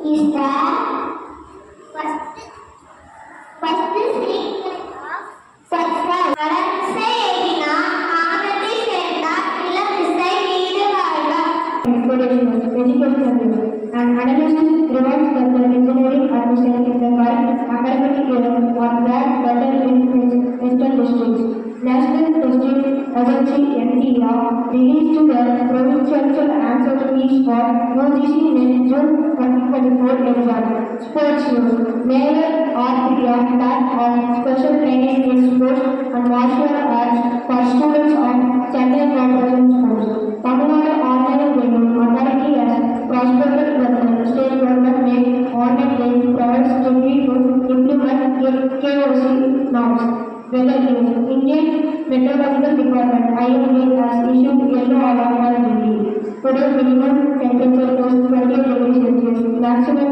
is the first statement of success. வளர்ச்சி எதினா ஆனந்தி சேர்ந்த இளமிசை வீடு வாழ்க. And analysis provides that the engineering admission is the right academic year on that better in Western districts. National Testing Agency NTR released the provincial answer keys for UGC in June 2024 exam. Sports news. Mayor RPR that on special training in sports and martial arts for students of Chennai Corporation schools. Tamil Nadu Online Venue Authority has prospected that the state government made online game provides strictly to implement KOC norms. Weather news. Indian Meteorological Department IMD has issued yellow alert for Delhi. Today minimum temperature was 20 degrees Celsius, maximum